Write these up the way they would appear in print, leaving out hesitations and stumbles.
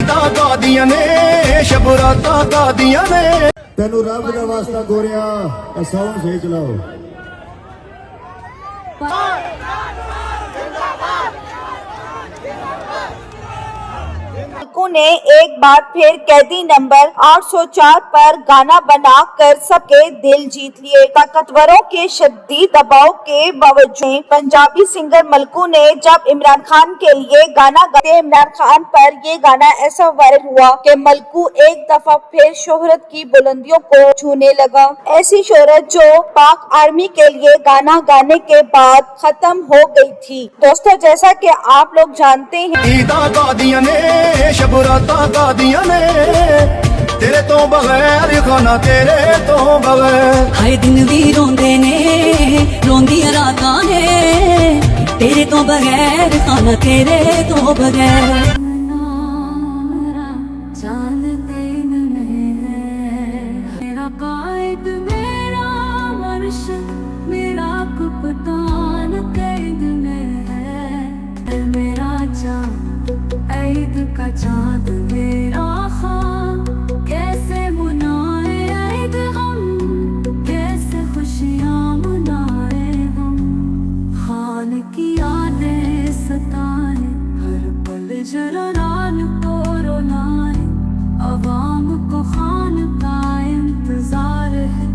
ईदा गादियां ने शबराता गादियां ने तेनू रब दा वास्ता गोरिया साउंड सही चलाओ। मल्कू ने एक बार फिर कैदी नंबर 804 पर गाना बनाकर सबके दिल जीत लिए। ताकतवरों के शदीद दबाव के बावजूद पंजाबी सिंगर मल्कू ने जब इमरान खान के लिए गाना गाते, इमरान खान पर ये गाना ऐसा वायरल हुआ कि मल्कू एक दफा फिर शोहरत की बुलंदियों को छूने लगा। ऐसी शोहरत जो पाक आर्मी के लिए गाना गाने के बाद खत्म हो गई थी। दोस्तों, जैसा कि आप लोग जानते हैं, ईदा गादियां ने शबराता गादियां ने तेरे तो बगैर खाना तेरे तो बगैर। हाय दिन भी रोंदे ने रोंदियां रातां ने तेरे तो बगैर खाना तेरे तो बगैर। मेरा कायद मेरा वर्ष मेरा कप्तान कैद में है। मेरा चांद ईद का चांद मेरा खां कैसे मनाए ईद हम, कैसे खुशियां मनाए हम। खान की यादें सताए हर पल जरान को रुलाए, अवाम को खान का इंतजार है।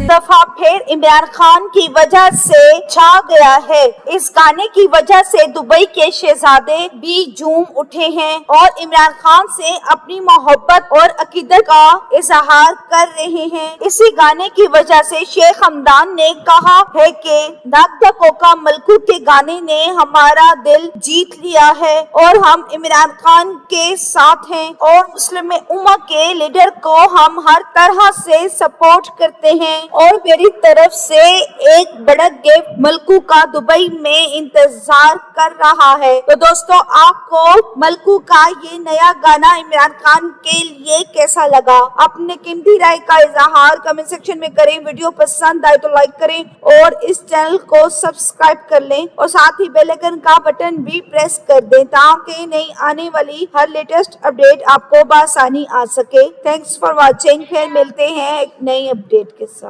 दफा फिर इमरान खान की वजह से छा गया है। इस गाने की वजह से दुबई के शहजादे भी झूम उठे हैं और इमरान खान से अपनी मोहब्बत और अकीदत का इजहार कर रहे हैं। इसी गाने की वजह से शेख हमदान ने कहा है कि नागदा कोका मल्कू के गाने ने हमारा दिल जीत लिया है और हम इमरान खान के साथ हैं और मुस्लिम उम्मा के लीडर को हम हर तरह से सपोर्ट करते हैं और मेरी तरफ से एक बड़ा गिफ्ट मल्कू का दुबई में इंतजार कर रहा है। तो दोस्तों, आपको मल्कू का ये नया गाना इमरान खान के लिए कैसा लगा? अपने कीमती राय का इजहार कमेंट सेक्शन में करें। वीडियो पसंद आए तो लाइक करें और इस चैनल को सब्सक्राइब कर लें और साथ ही बेल आइकन का बटन भी प्रेस कर दें ताकि नई आने वाली हर लेटेस्ट अपडेट आपको बआसानी आ सके। Thanks for watching. फिर मिलते हैं एक नई अपडेट के साथ।